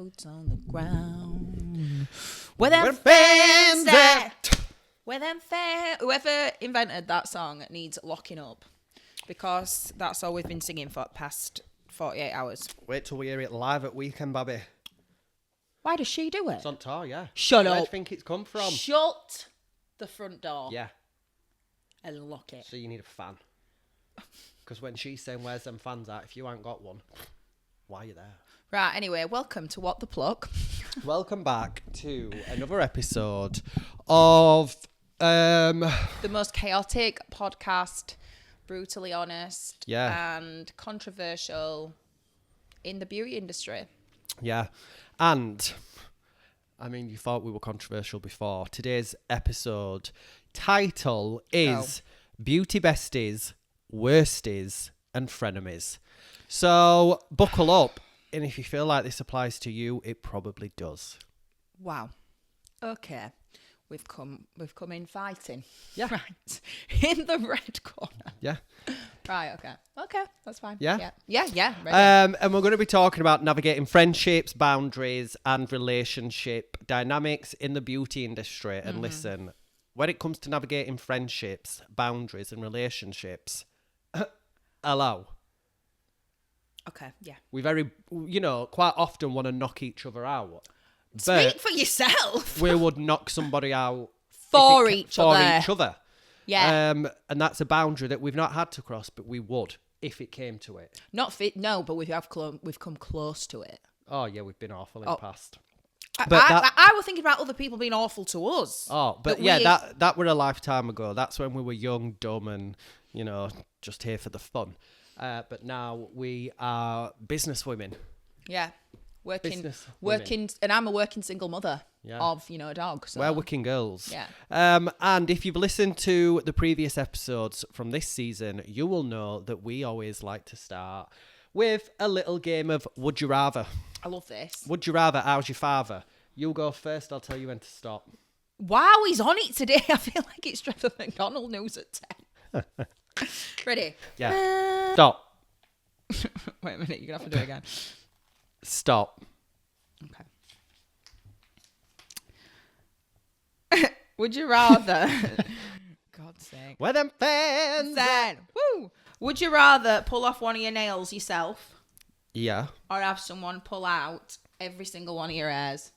boots on the ground. Where them fans at? Where them fans? Whoever invented that song needs locking up, because that's all we've been singing for the past 48 hours. Wait till we hear it live at Weekend, Babby. Why does she do it? It's on tour, yeah. Shut Where up. do you think it's come from? Shut the front door. Yeah. And lock it. So you need a fan. Because when she's saying, where's them fans at? If you ain't got one, why are you there? Right, anyway, welcome to What the Pluck. Welcome back to another episode of... the most chaotic podcast, brutally honest, and controversial in the beauty industry. Yeah. And, I mean, you thought we were controversial before. Today's episode title is Beauty Besties, Worsties and Frenemies. So, buckle up. And if you feel like this applies to you, it probably does. Wow. Okay. We've come in fighting. Yeah. Right. In the red corner. Yeah. Right, okay. Okay, that's fine. Yeah? Yeah. Ready. And we're going to be talking about navigating friendships, boundaries, and relationship dynamics in the beauty industry. And listen, when it comes to navigating friendships, boundaries, and relationships, hello. Okay, yeah. We very, quite often want to knock each other out. Speak for yourself. We would knock somebody out for each other. Yeah. And that's a boundary that we've not had to cross, but we would if it came to it. No, but we've come close to it. Oh yeah, we've been awful in the past. I was thinking about other people being awful to us. Oh, but yeah, that were a lifetime ago. That's when we were young, dumb, and just here for the fun. But now we are business women. Yeah. Working, and I'm a working single mother of, a dog. So. We're working girls. Yeah. And if you've listened to the previous episodes from this season, you will know that we always like to start with a little game of Would You Rather. I love this. Would you rather? How's your father? You'll go first. I'll tell you when to stop. Wow, he's on it today. I feel like it's Trevor McDonald news at 10. Ready? Yeah. Stop. Wait a minute. You're going to have to do it again. Stop. Okay. Would you rather... God's sake. Where them fans at? Woo! Would you rather pull off one of your nails yourself? Yeah. Or have someone pull out every single one of your hairs?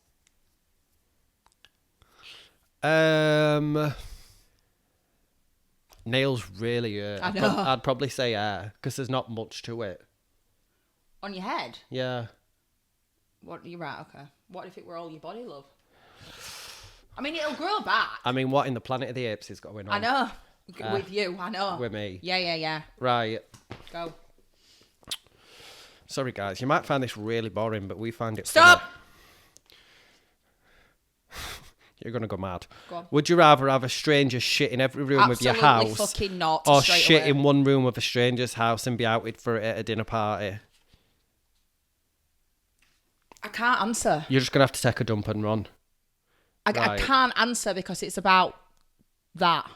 Nails really hurt. I know. I'd probably say hair, because there's not much to it. On your head? Yeah. What? You're right, okay. What if it were all your body, love? I mean, it'll grow back. I mean, what in the Planet of the Apes is going on? I know. With you, I know. With me. Yeah. Right. Go. Sorry, guys. You might find this really boring, but we find it Stop! funny. You're going to go mad. Go on. Would you rather have a stranger shit in every room of your house? Absolutely fucking not. Or shit in one room of a stranger's house and be outed for it at a dinner party? I can't answer. You're just going to have to take a dump and run. I can't answer because it's about that.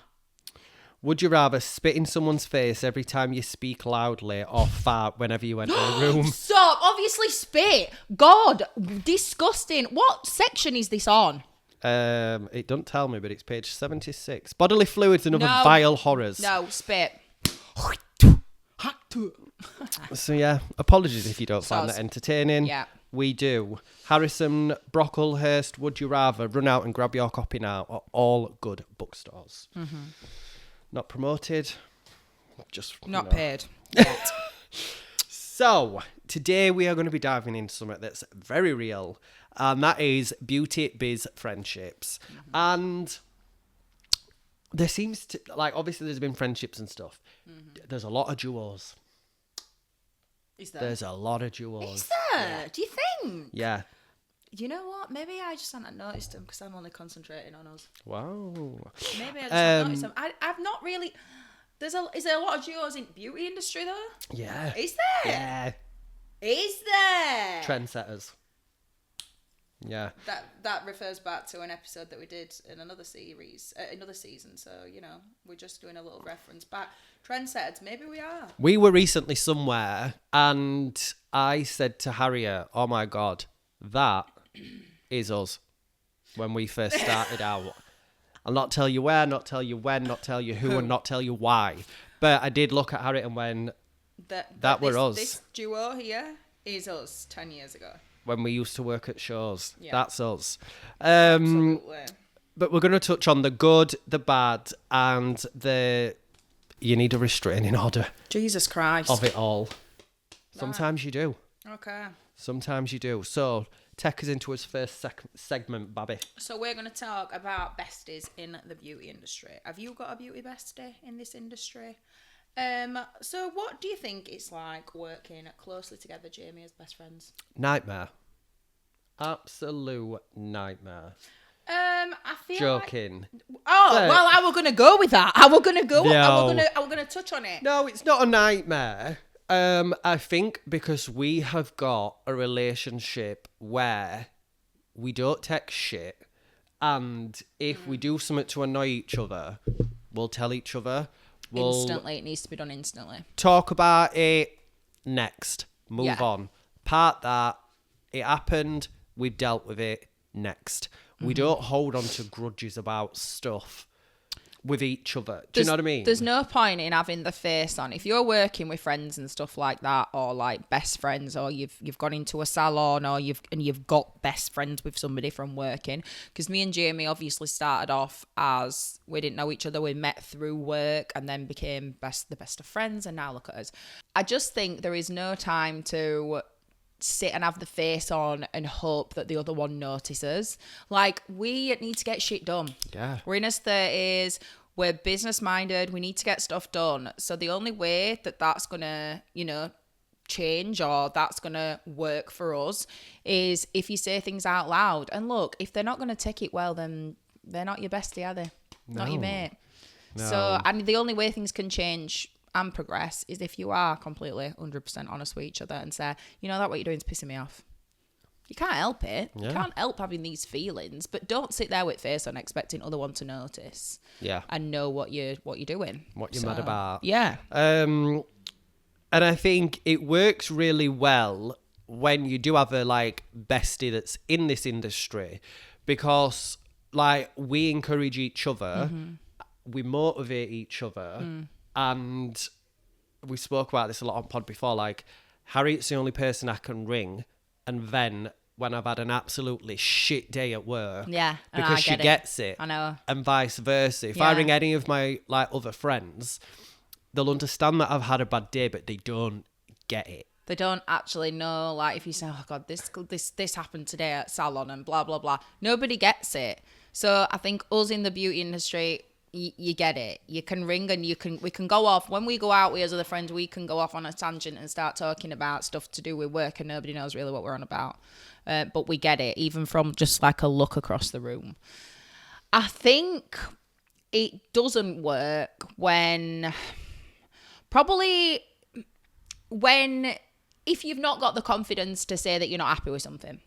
Would you rather spit in someone's face every time you speak loudly or fart whenever you enter a room? Stop. Obviously spit. God, disgusting. What section is this on? It doesn't tell me, but it's page 76. Bodily fluids and other vile horrors. No, spit. So yeah, apologies if you don't find that entertaining. Yeah. We do. Harrison Brocklehurst, Would You Rather? Run out and grab your copy now at all good bookstores. Mm-hmm. Not promoted, just not paid yet. So today we are going to be diving into something that's very real, and that is beauty biz friendships. Mm-hmm. And there seems to, obviously there's been friendships and stuff. Mm-hmm. There's a lot of duos. Is there? There's a lot of duos. Is there? Yeah. Do you think? Yeah. You know what? Maybe I just haven't noticed them because I'm only concentrating on us. Wow. Maybe I just haven't noticed them. I've not really... Is there a lot of duos in beauty industry though? Yeah. Is there? Yeah. Is there? Trendsetters. Yeah. That refers back to an episode that we did in another series, another season. So, we're just doing a little reference back. Trendsetters, maybe we are. We were recently somewhere and I said to Harriet, oh my God, That is us when we first started out. I'll not tell you where, not tell you when, not tell you who, and not tell you why. But I did look at Harriet and went, that were us. This duo here is us 10 years ago. When we used to work at shows. Yeah. That's us. Absolutely. But we're going to touch on the good, the bad, and you need a restraining order. Jesus Christ. Of it all. Sometimes you do. Okay. Sometimes you do. So, take us into his first segment, Babby. So we're going to talk about besties in the beauty industry. Have you got a beauty bestie in this industry? So what do you think it's like working closely together, Jamie, as best friends? Nightmare. Absolute nightmare. I feel Joking. Well, I was gonna go with that. I was gonna touch on it. No, it's not a nightmare. I think because we have got a relationship where we don't take shit, and if we do something to annoy each other, we'll tell each other. Instantly, it needs to be done instantly. Talk about it next. Move on. Part that. It happened. We've dealt with it. Next. We don't hold on to grudges about stuff with each other. Do you know what I mean? There's no point in having the face on. If you're working with friends and stuff like that, or like best friends, or you've gone into a salon, or you've got best friends with somebody from working. Because me and Jamie obviously started off as we didn't know each other. We met through work and then became the best of friends, and now look at us. I just think there is no time to sit and have the face on and hope that the other one notices. Like, we need to get shit done. Yeah. We're in our 30s. We're business minded. We need to get stuff done. So the only way that that's gonna, change or that's gonna work for us is if you say things out loud. And look, if they're not gonna take it well, then they're not your bestie, are they? No. Not your mate. No. So, and the only way things can change and progress is if you are completely 100% honest with each other and say, that what you're doing is pissing me off. You can't help it. Yeah. You can't help having these feelings, but don't sit there with face on expecting other one to notice. Yeah. And know what you're doing. What you're mad about. Yeah. And I think it works really well when you do have a bestie that's in this industry, because we encourage each other, we motivate each other. And we spoke about this a lot on pod before, Harriet's the only person I can ring, and then when I've had an absolutely shit day at work, because she gets it. I know. And vice versa. If I ring any of my other friends, they'll understand that I've had a bad day, but they don't get it. They don't actually know, if you say, oh God, this happened today at salon and blah, blah, blah. Nobody gets it. So I think us in the beauty industry, you get it. You can ring and we can go off. When we go out with other friends, we can go off on a tangent and start talking about stuff to do with work, and nobody knows really what we're on about. But we get it, even from just a look across the room. I think it doesn't work if you've not got the confidence to say that you're not happy with something.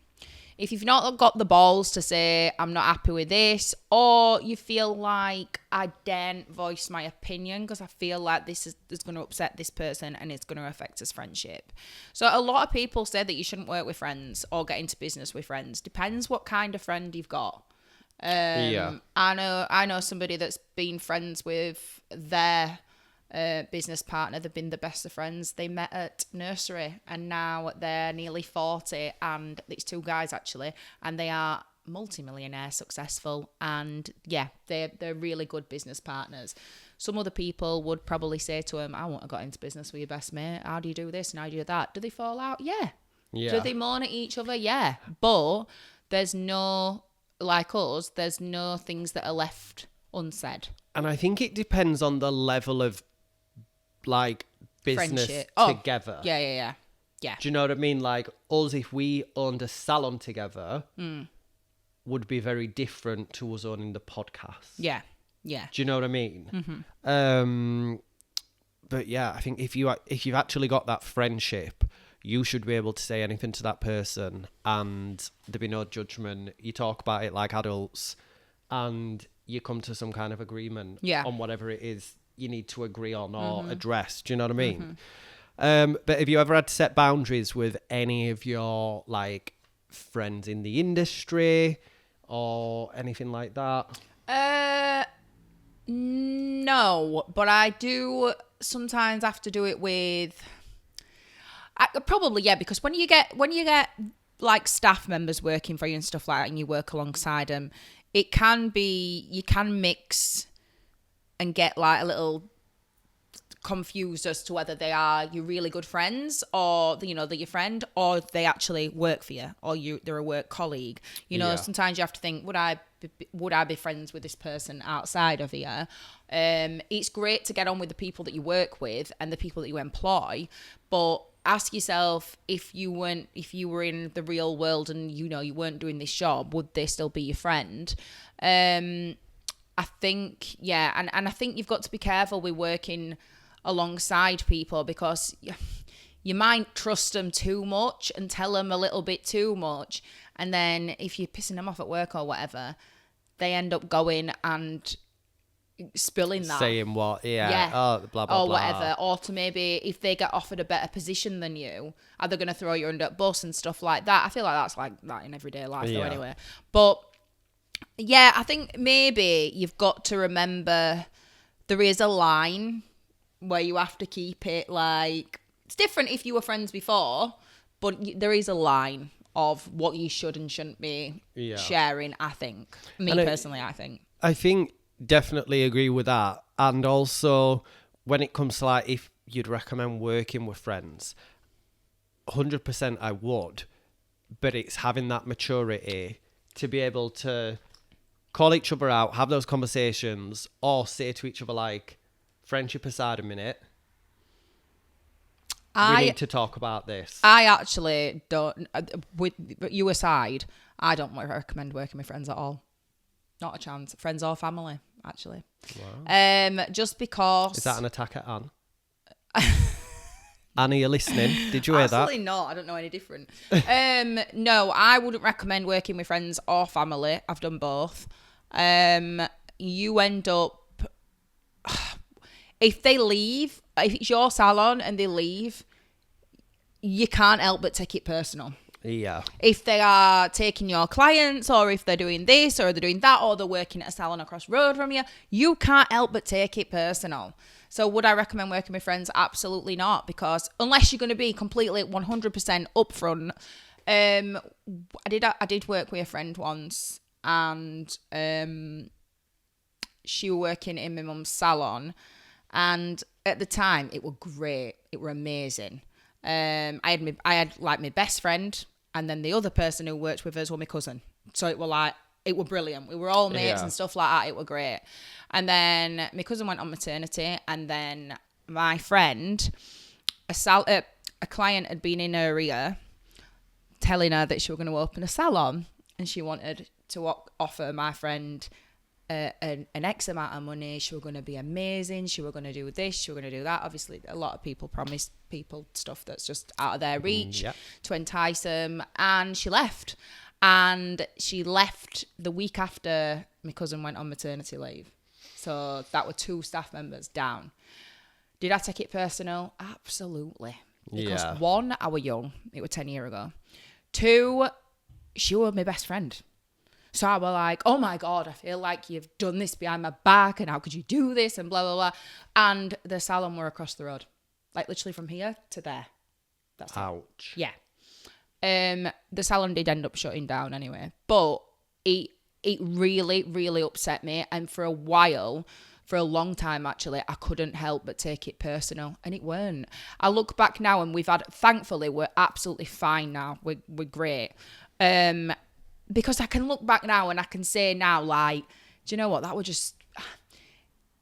If you've not got the balls to say, I'm not happy with this, or you feel like I daren't voice my opinion because I feel like this is going to upset this person and it's going to affect his friendship. So a lot of people say that you shouldn't work with friends or get into business with friends. Depends what kind of friend you've got. I know somebody that's been friends with their business partner. They've been the best of friends. They met at nursery and now they're nearly 40, and it's two guys actually, and they are multi-millionaire successful, and they're really good business partners. Some other people would probably say to him, I wouldn't have got into business with your best mate. How do you do this and how do you do that? Do they fall out? Yeah. Do they moan at each other? Yeah. But there's no, like us, there's no things that are left unsaid. And I think it depends on the level of business Friendship. together. Yeah. Do you know what I mean? Us, if we owned a salon together, would be very different to us owning the podcast. Yeah. Do you know what I mean? But yeah, I think if you've actually got that friendship, you should be able to say anything to that person and there be no judgment. You talk about it like adults and you come to some kind of agreement on whatever it is you need to agree on or address. Do you know what I mean? But have you ever had to set boundaries with any of your friends in the industry or anything like that? No, but I do sometimes have to do it with. Probably, yeah, because when you get like staff members working for you and stuff like that, and you work alongside them, you can mix and get like a little confused as to whether they are your really good friends, or they're your friend, or they actually work for you, or they're a work colleague. Sometimes you have to think, would I be friends with this person outside of here? It's great to get on with the people that you work with and the people that you employ, but ask yourself, if you were in the real world and you weren't doing this job, would they still be your friend? I think, yeah, and I think you've got to be careful with working alongside people, because you might trust them too much and tell them a little bit too much, and then if you're pissing them off at work or whatever, they end up going and spilling that, saying what, blah blah blah, or whatever, or to maybe if they get offered a better position than you, are they going to throw you under a bus and stuff like that? I feel like that's like that in everyday life though, anyway. But yeah, I think maybe you've got to remember there is a line where you have to keep it, like, it's different if you were friends before, but there is a line of what you should and shouldn't be sharing, I think. Personally, I think definitely agree with that. And also, when it comes to like, if you'd recommend working with friends, 100% I would, but it's having that maturity to be able to call each other out, have those conversations, or say to each other, like, friendship aside a minute, we need to talk about this. I actually don't, with you aside, I don't recommend working with friends at all. Not a chance. Friends or family, actually. Wow. Just because... Is that an attack at Anne? Anne, are you listening? Did you hear that? Absolutely not. I don't know any different. No, I wouldn't recommend working with friends or family. I've done both. You end up... If they leave, if it's your salon and they leave, you can't help but take it personal. Yeah. If they are taking your clients, or if they're doing this or they're doing that, or they're working at a salon across the road from you, you can't help but take it personal. So would I recommend working with friends? Absolutely not, because unless you're going to be completely 100% upfront. I did work with a friend once, and she was working in my mum's salon, and at the time it were great, it were amazing. I had like my best friend, and then the other person who worked with us was my cousin. So it were brilliant. We were all mates and stuff like that. It were great. And then my cousin went on maternity, and then my friend, a client had been in her ear telling her that she was going to open a salon, and she wanted to offer my friend an X amount of money. She was going to be amazing. She was going to do this. She was going to do that. Obviously, a lot of people promise people stuff that's just out of their reach to entice them. And she left. And she left the week after my cousin went on maternity leave. So that were 2 staff members down. Did I take it personal? Absolutely. Because 1, I was young. It was 10 years ago. 2, she was my best friend. So I was like, oh my God, I feel like you've done this behind my back, and how could you do this, and blah, blah, blah. And the salon were across the road. Like literally from here to there. That's ouch. It. Yeah. The salon did end up shutting down anyway. But it really, really upset me. And for a while, for a long time actually, I couldn't help but take it personal. And it weren't. I look back now, and thankfully, we're absolutely fine now. We're great. Because I can look back now and I can say now, like, do you know what? That was just...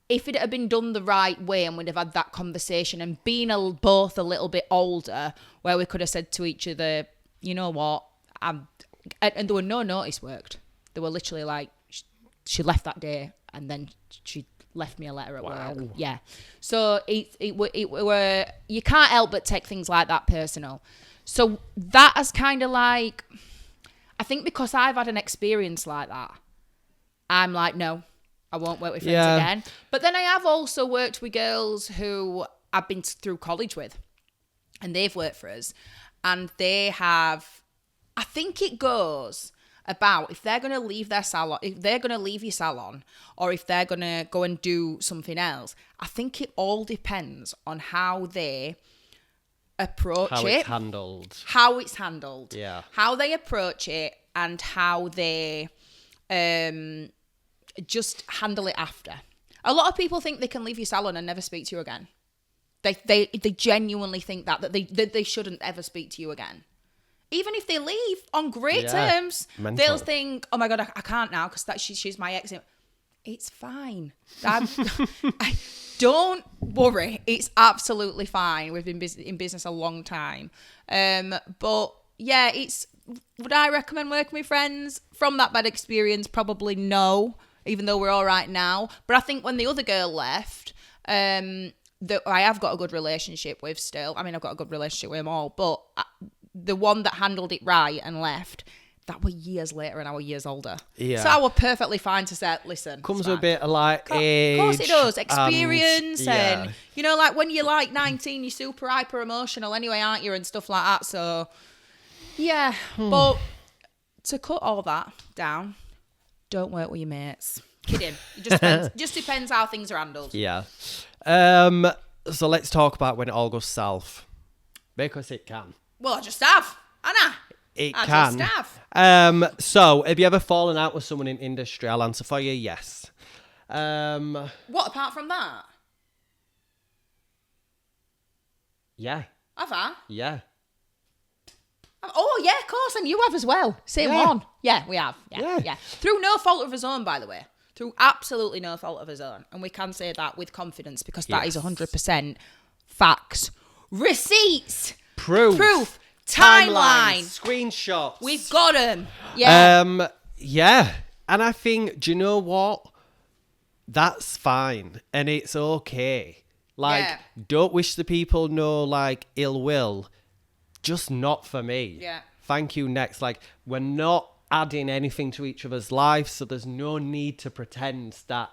If it had been done the right way, and we'd have had that conversation and been both a little bit older, where we could have said to each other, you know what? And there were no notice worked. They were literally like, she left that day, and then she left me a letter at work. Yeah. So it were... You can't help but take things like that personal. So that has kind of like... I think because I've had an experience like that, I'm like, no, I won't work with friends again. But then I have also worked with girls who I've been through college with, and they've worked for us, and they have I think it goes about if they're going to leave their salon, if they're going to leave your salon, or if they're going to go and do something else. I think it all depends on how they approach How it. it's handled. How it's handled. Yeah. How they approach it and how they just handle it after. A lot of people think they can leave your salon and never speak to you again. They genuinely think that they shouldn't ever speak to you again. Even if they leave on great terms, mental. they'll think, "Oh my God, I can't now because she's my ex." It's fine. Don't worry. It's absolutely fine. We've been in business a long time. But yeah, would I recommend working with friends from that bad experience? Probably no, even though we're all right now. But I think when the other girl left, that I have got a good relationship with still. I mean, I've got a good relationship with them all, but the one that handled it right and left, that were years later and I were years older. Yeah. So I were perfectly fine to say, listen. Comes with a bit of like age. Of course it does. Experience and you know, like when you're like 19, you're super hyper emotional anyway, aren't you? And stuff like that. So yeah. But to cut all that down, don't work with your mates. Kidding. It just depends how things are handled. Yeah. So let's talk about when it all goes south. Because it can. Well, I just have. Anna. It I can. just have. So have you ever fallen out with someone in industry? I'll answer for you, yes. What apart from that? Yeah. Have I? Yeah. Oh, yeah, of course. And you have as well. Same one. Yeah, we have. Yeah. Through no fault of his own, by the way. Through absolutely no fault of his own. And we can say that with confidence because that is 100% facts. Receipts. Proof. Timeline. Screenshots. We've got them. Yeah. Yeah. And I think, do you know what? That's fine. And it's okay. Like, don't wish the people no, like, ill will. Just not for me. Yeah. Thank you, next. Like, we're not adding anything to each other's lives, so there's no need to pretend that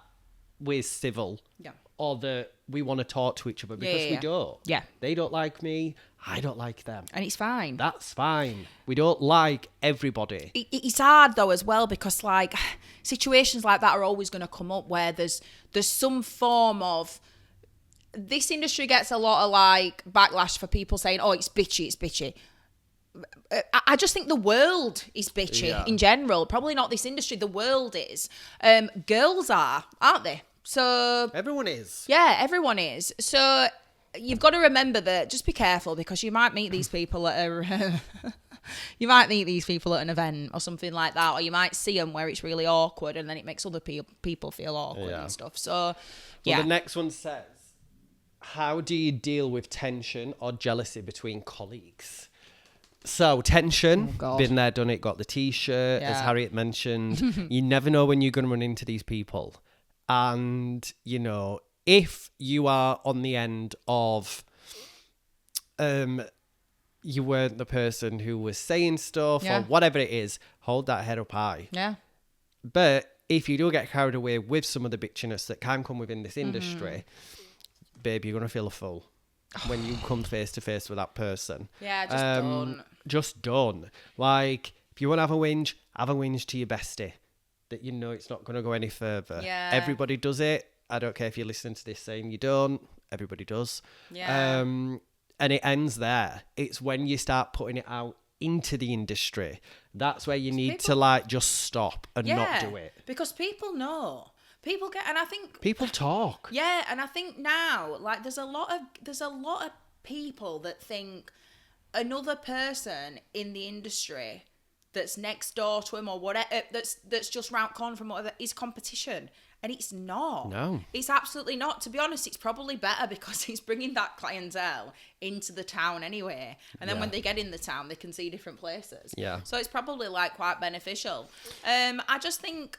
we're civil. Yeah. Or that we want to talk to each other because we don't. Yeah. They don't like me. I don't like them. And it's fine. That's fine. We don't like everybody. It's hard though as well because like situations like that are always going to come up where there's some form of, this industry gets a lot of like backlash for people saying, "Oh, it's bitchy." I just think the world is bitchy in general. Probably not this industry. The world is. Girls are, aren't they? So Everyone is. yeah, everyone is. So you've got to remember that. Just be careful because you might meet these people at you might meet these people at an event or something like that, or you might see them where it's really awkward, and then it makes other people feel awkward and stuff. So yeah. Well, the next one says, how do you deal with tension or jealousy between colleagues? So tension, been there, done it, got the t-shirt, as Harriet mentioned. You never know when you're going to run into these people. And, you know, if you are on the end of, you weren't the person who was saying stuff or whatever it is, hold that head up high. Yeah. But if you do get carried away with some of the bitchiness that can come within this industry, babe, you're going to feel a fool when you come face to face with that person. Yeah, just don't. Just don't. Like, if you want to have a whinge to your bestie. That you know it's not going to go any further. Yeah. Everybody does it. I don't care if you're listening to this saying you don't. Everybody does. Yeah. And it ends there. It's when you start putting it out into the industry. That's where you need to like just stop and not do it. Because people know. People get, and I think people talk. Yeah, and I think now, like, there's a lot of people that think another person in the industry that's next door to him or whatever, that's just round corner from whatever, is competition. And it's not. No. It's absolutely not. To be honest, it's probably better because he's bringing that clientele into the town anyway. And then when they get in the town, they can see different places. Yeah. So it's probably like quite beneficial. I just think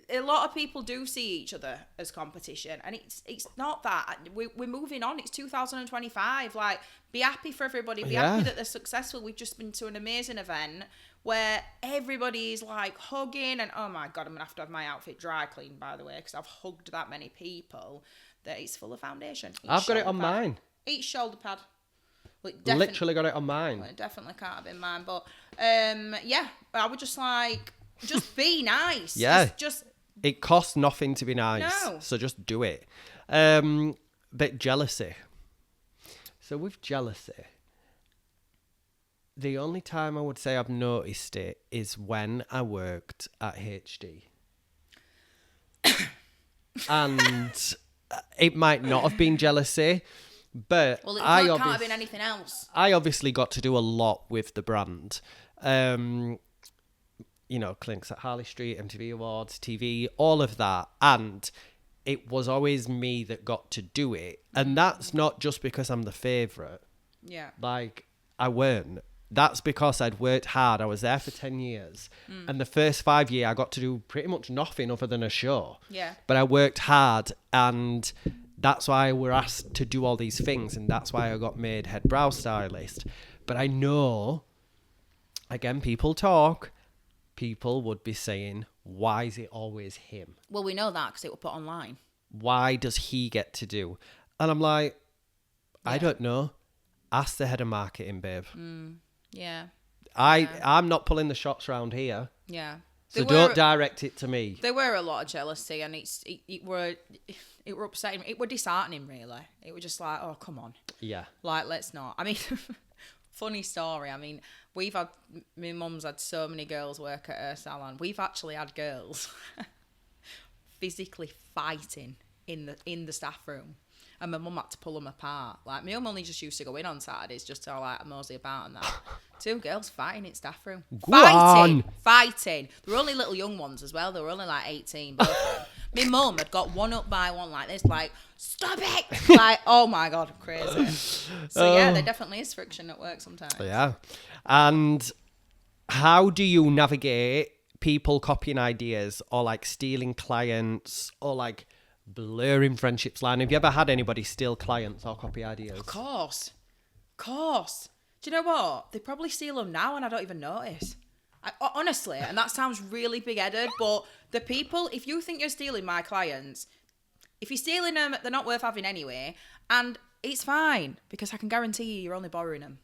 a lot of people do see each other as competition, and it's not that. We're moving on. It's 2025. Like, be happy for everybody. Be happy that they're successful. We've just been to an amazing event where everybody's like hugging, and oh my God, I'm gonna have to have my outfit dry cleaned, by the way, because I've hugged that many people that it's full of foundation. I've got it on mine. Each shoulder pad. Well, it Literally got it on mine. Well, it definitely can't have been mine. But yeah, I would just like, just be nice. Yeah. Just It costs nothing to be nice. No. So just do it. But jealousy. So with jealousy, the only time I would say I've noticed it is when I worked at HD. And it might not have been jealousy, but well, it can't have been anything else. I obviously got to do a lot with the brand. You know, clinics at Harley Street, MTV Awards, TV, all of that. And it was always me that got to do it. And that's not just because I'm the favourite. Yeah. Like, I weren't. That's because I'd worked hard. I was there for 10 years. And the first 5 years, I got to do pretty much nothing other than a show. Yeah. But I worked hard, and that's why I were asked to do all these things. And that's why I got made head brow stylist. But I know, again, people talk. People would be saying, why is it always him? Well, we know that because it was put online. Why does he get to do? And I'm like, I don't know. Ask the head of marketing, babe. Yeah. I'm not pulling the shots round here. Yeah. So don't direct it to me. There were a lot of jealousy, and it were upsetting. It were disheartening, really. It was just like, oh, come on. Yeah. Like, let's not. I mean, funny story. I mean, my mum's had so many girls work at her salon. We've actually had girls physically fighting in the staff room. And my mum had to pull them apart. Like, my mum only just used to go in on Saturdays just to, like, mosey about and that. 2 girls fighting in staff room. Fighting. They were only little young ones as well. They were only, like, 18. Both of them. My mum had got one up by one like this, like, stop it! Like, oh, my God, crazy. So, yeah, there definitely is friction at work sometimes. Yeah. And how do you navigate people copying ideas or, like, stealing clients or, like, blurring friendships line? Have you ever had anybody steal clients or copy ideas? Of course. Do you know what? They probably steal them now and I don't even notice. Honestly, and that sounds really big-headed, but the people, if you think you're stealing my clients, if you're stealing them, they're not worth having anyway, and it's fine, because I can guarantee you're only borrowing them.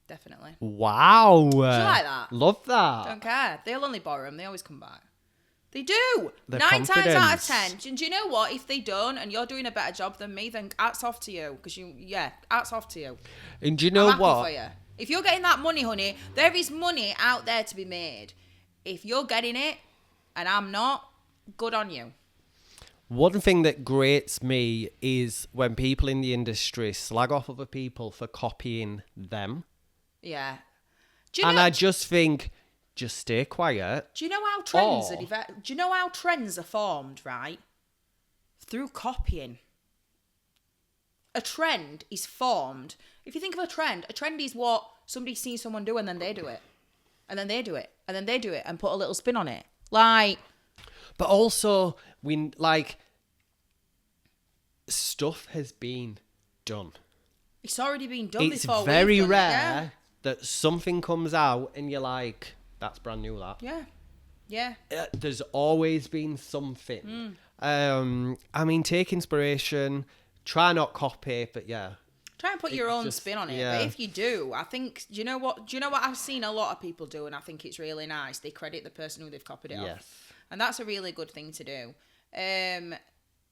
Definitely. Wow. Do you like that? Love that. Don't care. They'll only borrow them. They always come back. They do. The 9 times out of confidence. 10. Do you know what? If they don't and you're doing a better job than me, then hats off to you. Because hats off to you. And do you know I'm happy what? for you. If you're getting that money, honey, there is money out there to be made. If you're getting it and I'm not, good on you. One thing that grates me is when people in the industry slag off other people for copying them. Yeah. I just think, just stay quiet. Do you know how trends are developed? Do you know how trends are formed, right? Through copying. A trend is formed. If you think of a trend is what somebody sees someone do and then they do it. And then they do it. And then they do it and put a little spin on it. Like. But also, stuff has been done. It's already been done before. It's very rare that something comes out and you're like, that's brand new, that. Yeah. Yeah. There's always been something. I mean, take inspiration, try not copy, but yeah. Try and put your own spin on it. Yeah. But if you do, I think, do you know what I've seen a lot of people do, and I think it's really nice? They credit the person who they've copied it off. And that's a really good thing to do.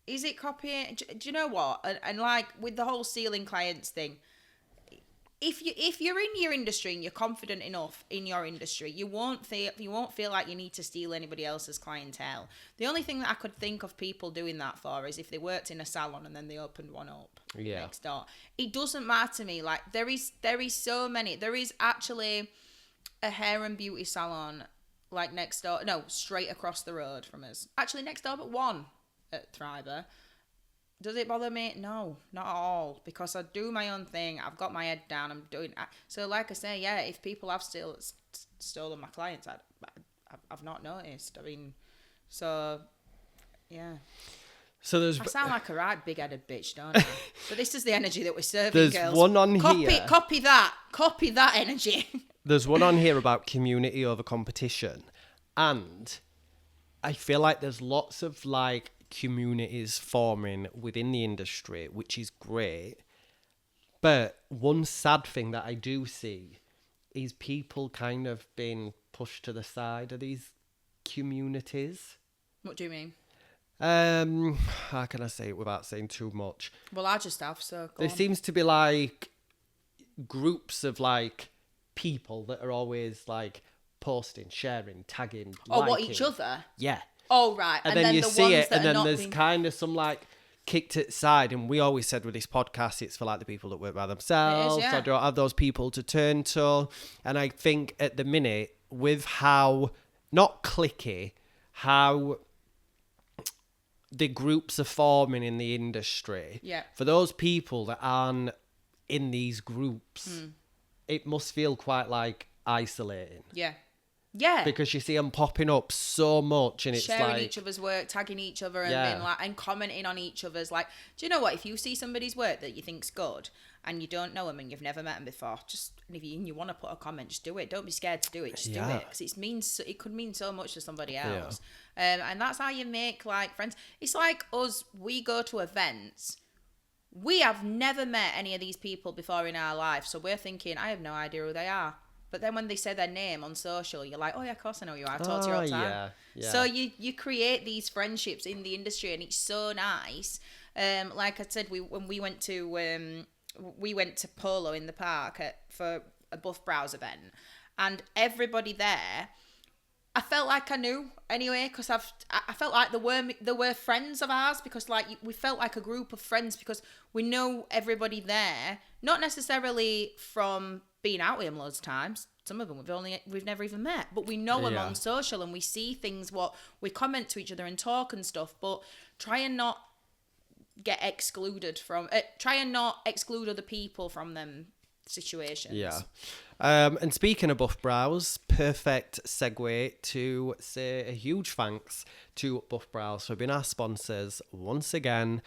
Is it copying? Do you know what? And like with the whole stealing clients thing, if you're in your industry and you're confident enough in your industry, you won't feel like you need to steal anybody else's clientele. The only thing that I could think of people doing that for is if they worked in a salon and then they opened one up next door. It doesn't matter to me. Like there is so many. There is actually a hair and beauty salon like next door. No, straight across the road from us. Actually next door, but one at Thriver. Does it bother me? No, not at all. Because I do my own thing. I've got my head down. I'm doing. So, like I say, yeah. If people have still stolen my clients, I've not noticed. I mean, so yeah. So I sound like a right big-headed bitch, don't I? But this is the energy that we're serving, girls. There's one on here. Copy that energy. There's one on here about community over competition, and I feel like there's lots of like communities forming within the industry, which is great. But one sad thing that I do see is people kind of being pushed to the side of these communities. What do you mean? How can I say it without saying too much? Well, I just have, so go There on. seems to be like groups of like people that are always like posting, sharing, tagging, Oh, liking. what, each other? Yeah. Oh, right. And then you the see ones it, that and are then not there's being... kind of some like kicked it aside. And we always said with this podcast, it's for like the people that work by themselves. It is, yeah. Or don't have those people to turn to. And I think at the minute, with how not clicky, how the groups are forming in the industry. Yeah. For those people that aren't in these groups, it must feel quite like isolating. Yeah. Yeah. Because you see them popping up so much, and it's sharing like each other's work, tagging each other, and Yeah. being like, and commenting on each other's. Like, do you know what? If you see somebody's work that you think's good, and you don't know them and you've never met them before, and if you want to put a comment, just do it. Don't be scared to do it. Just do Yeah. it, because it could mean so much to somebody else. And that's how you make like friends. It's like us. We go to events. We have never met any of these people before in our life, so we're thinking, I have no idea who they are. But then when they say their name on social, you're like, oh yeah, of course I know you are. I talk to you all the time. Yeah. So you create these friendships in the industry, and it's so nice. Like I said, when we went to Polo in the park for a Buff Brows event, and everybody there, I felt like I knew anyway, because I felt like there were friends of ours, because like we felt like a group of friends, because we know everybody there, not necessarily from being out with them loads of times. Some of them we've never even met, but we know them on social, and we see things, what we comment to each other and talk and stuff. But try and not exclude other people from them situations. Yeah. And speaking of Buff Brows, perfect segue to say a huge thanks to Buff Brows for being our sponsors once again.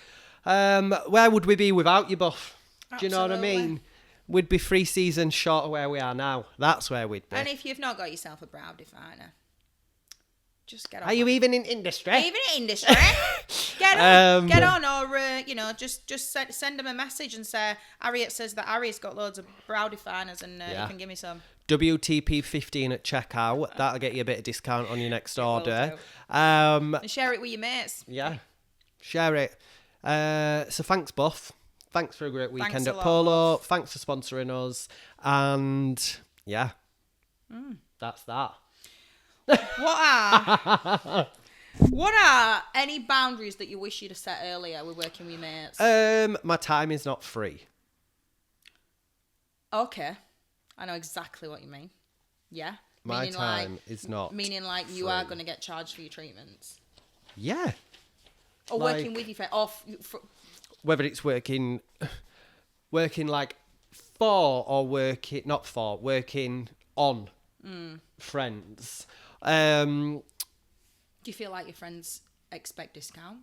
Where would we be without you, Buff? Do you know what I mean? We'd be 3 seasons short of where we are now. That's where we'd be. And if you've not got yourself a brow definer, just get on. Are you even in industry? Get on, or just send them a message and say, Harriet says that Harry's got loads of brow definers, and you can give me some. WTP 15 at checkout. That'll get you a bit of discount on your next order. And share it with your mates. Yeah, share it. So thanks, Buff. Thanks for a great weekend at a lot, Polo. Buff. Thanks for sponsoring us. And yeah, that's that. What are any boundaries that you wish you'd have set earlier with working with mates? My time is not free. Okay, I know exactly what you mean. Yeah, My time is not. Meaning like you are going to get charged for your treatments. Yeah. Or working with your friend. Whether it's working like for or working on friends. Do you feel like your friends expect discount?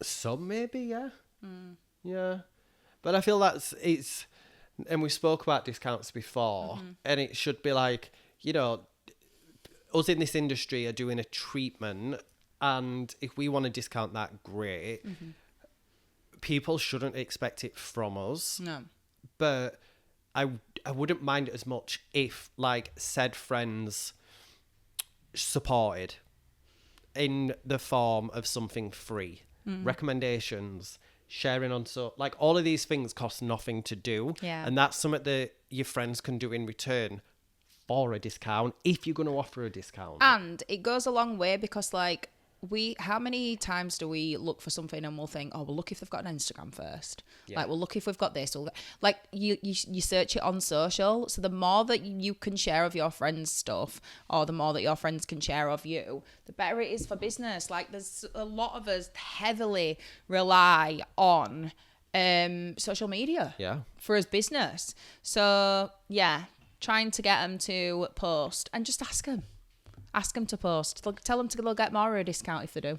Some maybe, yeah. Yeah. But I feel it's, and we spoke about discounts before, and it should be like, us in this industry are doing a treatment, and if we want to discount that, great. People shouldn't expect it from us. No. But I wouldn't mind it as much if like said friends supported in the form of something free. Recommendations, sharing on, so like all of these things cost nothing to do. Yeah. And that's something that your friends can do in return for a discount, if you're going to offer a discount. And it goes a long way, because like how many times do we look for something and we'll think, oh, we'll look if they've got an Instagram first. Yeah. Like, we'll look if we've got this. Like, you search it on social. So the more that you can share of your friends' stuff, or the more that your friends can share of you, the better it is for business. Like, there's a lot of us heavily rely on social media for us business. So, yeah, trying to get them to post, and just ask them. Ask them to post. Tell them they'll get more of a discount if they do.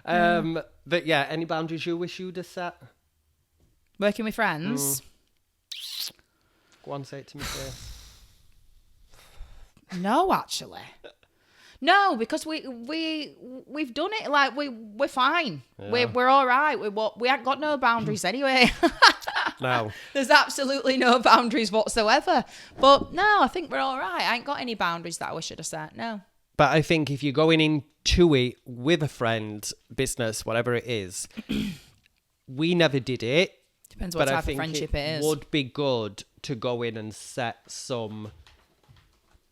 But yeah, any boundaries you wish you'd have set? Working with friends? Go on, say it to me first. No, actually. No, because we've done it. Like we're fine. Yeah. We're all right. We ain't got no boundaries anyway. No. There's absolutely no boundaries whatsoever. But no, I think we're all right. I ain't got any boundaries that I wish I'd have set. No. But I think if you're going into it with a friend, business, whatever it is, we never did it. Depends what type of friendship it is. Would be good to go in and set some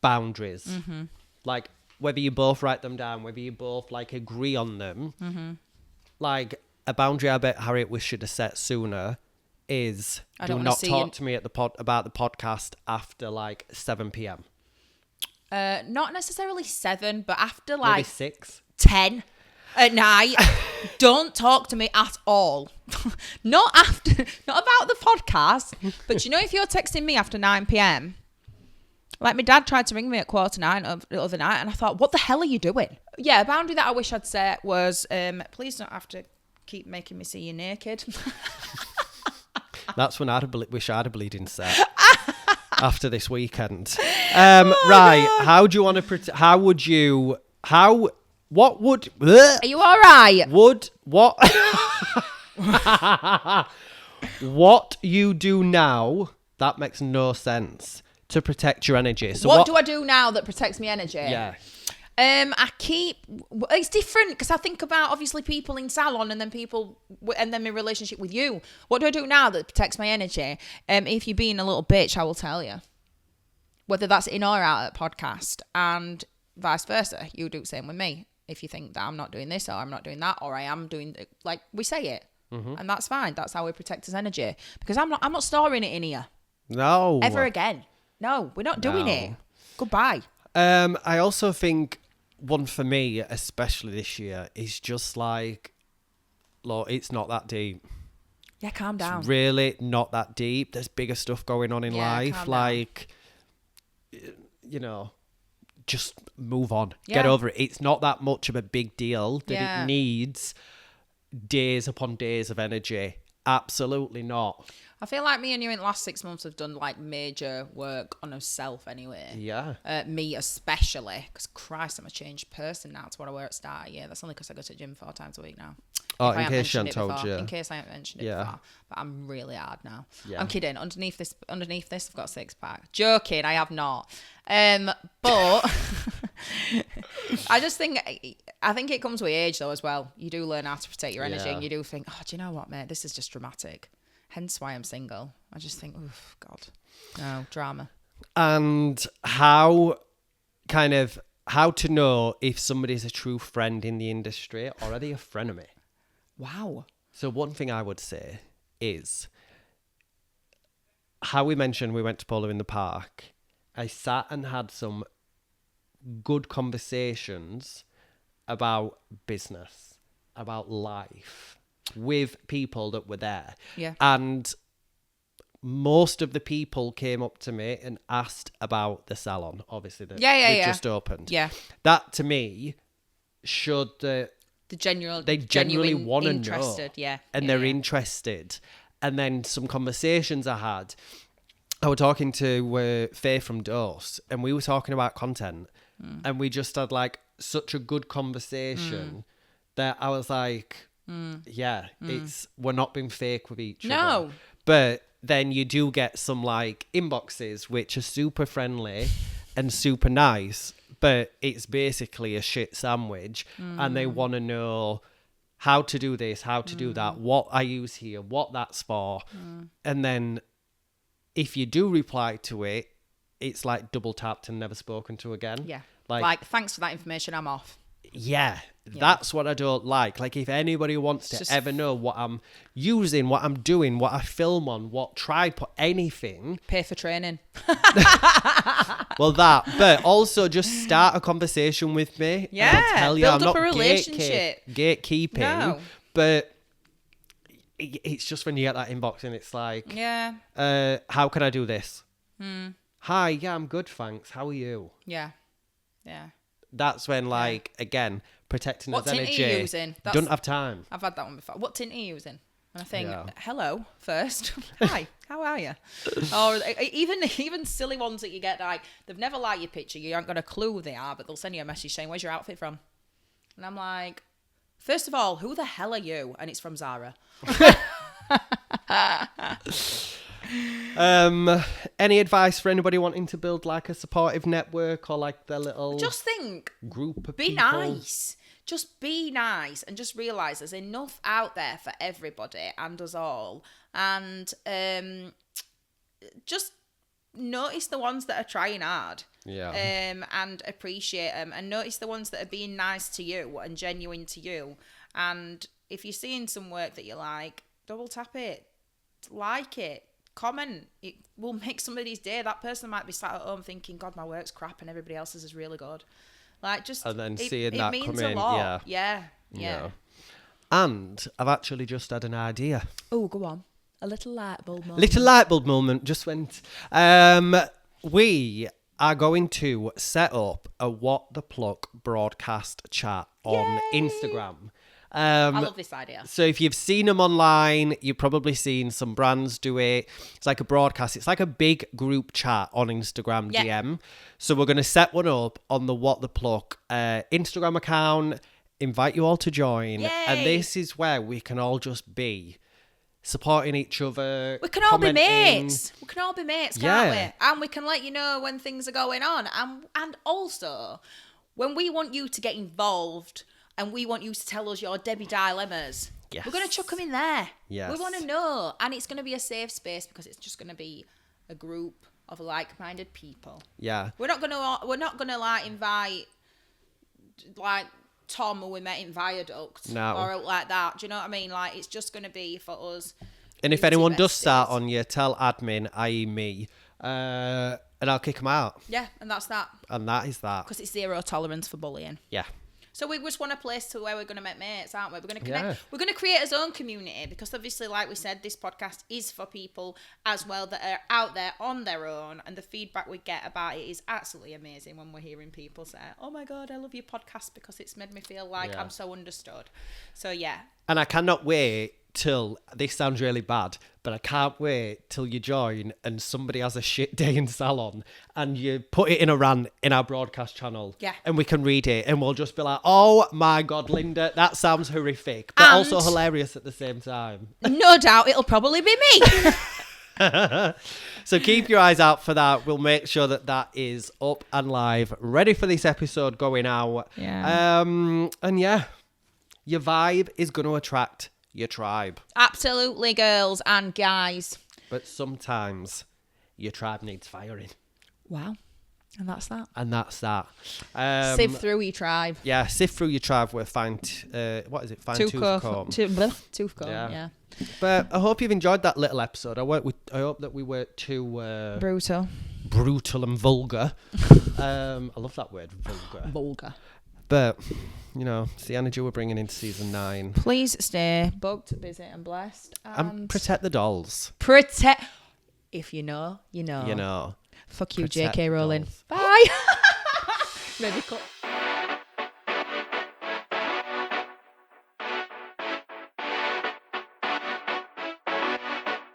boundaries. Mm-hmm. Like, whether you both write them down, whether you both, like, agree on them. Mm-hmm. Like, a boundary I bet Harriet we should have set sooner is do not talk to me at about the podcast after, like, 7 p.m. Not necessarily 7, but after, Maybe like... 6. 10 at night. Don't talk to me at all. Not about the podcast, but you know, if you're texting me after 9 p.m, like my dad tried to ring me at 9:15 the other night, and I thought, what the hell are you doing? Yeah, a boundary that I wish I'd set was, please don't have to keep making me see you naked. That's when wish I'd a bleeding set. After this weekend. Right, how do you want to what would... Are you all right? What you do now, that makes no sense, to protect your energy. So what do I do now that protects my energy? Yeah. It's different because I think about obviously people in salon and then my relationship with you. What do I do now that protects my energy? If you're being a little bitch, I will tell you. Whether that's in or out at podcast, and vice versa. You do the same with me. If you think that I'm not doing this or I'm not doing that or I am doing, like, we say it. Mm-hmm. And that's fine. That's how we protect his energy. Because I'm not storing it in here. No. Ever again. No, we're not doing it. Goodbye. I also think one for me, especially this year, is just like, Lord, it's not that deep. Yeah, calm down. It's really not that deep. There's bigger stuff going on in life. Like, you know, just move on. Yeah. Get over it. It's not that much of a big deal that it needs days upon days of energy. Absolutely not. I feel like me and you in the last 6 months have done like major work on ourselves anyway. Yeah. Me especially, because Christ, I'm a changed person now to what I were at the start of the year. That's only because I go to the gym 4 times a week now. Oh, in case you haven't told you. In case I haven't mentioned it before. But I'm really hard now. Yeah. I'm kidding. Underneath this, I've got a 6-pack. Joking, I have not. But I think it comes with age though as well. You do learn how to protect your energy and you do think, oh, do you know what, mate? This is just dramatic. Hence why I'm single. I just think, oh, God. No, drama. And how to know if somebody's a true friend in the industry or are they a frenemy? Wow. So one thing I would say is how we mentioned we went to polo in the park. I sat and had some good conversations about business, about life with people that were there. Yeah. And most of the people came up to me and asked about the salon, obviously, that we just opened. Yeah. That, to me, showed that they genuinely want to know. Yeah. And they're interested. And then some conversations I had, I was talking to Faye from Dose, and we were talking about content. And we just had, like, such a good conversation that I was like... we're not being fake with each other. No. But then you do get some like inboxes which are super friendly and super nice, but it's basically a shit sandwich and they want to know how to do this, how to do that, what I use here, what that's for. And then if you do reply to it, it's like double tapped and never spoken to again. Yeah. Like thanks for that information, I'm off. Yeah, that's what I don't like. Like, if anybody wants to ever know what I'm using, what I'm doing, what I film on, what tripod, anything. Pay for training. Well, but also just start a conversation with me. Yeah, and I'll tell you, build I'm up not a relationship. Gatekeeping. No. But it's just when you get that inbox and it's like, how can I do this? Hi, yeah, I'm good, thanks. How are you? Yeah. That's when, like, again, protecting his energy. What tint are you using? Don't have time. I've had that one before. What tint are you using? And I think, Yeah. hello, first. Hi, how are you? Or even silly ones that you get, like, they've never liked your picture. You aren't got a clue who they are, but they'll send you a message saying, where's your outfit from? And I'm like, first of all, who the hell are you? And it's from Zara. Any advice for anybody wanting to build like a supportive network or like their little Just think, group of be people? nice. Just be nice and just realise there's enough out there for everybody and us all. And just notice the ones that are trying hard. Yeah. And appreciate them. And notice the ones that are being nice to you and genuine to you. And if you're seeing some work that you like, double tap it. Like it. Comment. It will make somebody's day. That person might be sat at home thinking, God, my work's crap and everybody else's is really good. Like, just, And then it seeing that means come a in, lot. yeah. Yeah. And I've actually just had an idea. Oh, go on. A little light bulb moment. Little light bulb moment just went. We are going to set up a What the Pluck broadcast chat on Instagram. I love this idea. So if you've seen them online, you've probably seen some brands do it. It's like a broadcast. It's like a big group chat on Instagram DM. So we're going to set one up on the What the Pluck Instagram account, invite you all to join. Yay. And this is where we can all just be supporting each other. We can all be commenting. mates. We can all be mates, can't Yeah. we? And we can let you know when things are going on. And also, when we want you to get involved and we want you to tell us your Debbie dilemmas, we're going to chuck them in there. Yes. We want to know. And it's going to be a safe space because it's just going to be a group of like-minded people. Yeah. We're not gonna like invite like Tom who we met in Viaduct or like that. Do you know what I mean? Like, it's just gonna be for us. And if beauty anyone does besties. start on you, tell admin, i.e. me, and I'll kick them out. Yeah, and that's that. And that is that. Because it's zero tolerance for bullying. Yeah. So we just want a place to where we're going to make mates, aren't we? We're going to connect. Yeah. We're going to create our own community because obviously, like we said, this podcast is for people as well that are out there on their own. And the feedback we get about it is absolutely amazing when we're hearing people say, oh my God, I love your podcast because it's made me feel like I'm so understood. So yeah. And I cannot wait till, this sounds really bad, but I can't wait till you join and somebody has a shit day in salon and you put it in a rant in our broadcast channel. Yeah. And we can read it and we'll just be like, oh my God, Linda, that sounds horrific, but And also hilarious at the same time. No doubt it'll probably be me. So keep your eyes out for that. We'll make sure that that is up and live, ready for this episode going out. Yeah. And yeah, your vibe is going to attract your tribe. Absolutely, girls and guys. But sometimes your tribe needs firing. Wow. And that's that. And that's that. Sift through your tribe. Yeah, sift through your tribe with fine, what is it? Fine tooth comb. Tooth comb, yeah. But I hope you've enjoyed that little episode. I hope that we weren't too brutal and vulgar. I love that word, vulgar. Vulgar. But, you know, it's the energy we're bringing into season 9. Please stay booked, busy and blessed. And protect the dolls. Protect. If you know, you know. You know. Fuck you, Protect JK Rowling. dolls. Bye. Maybe cut.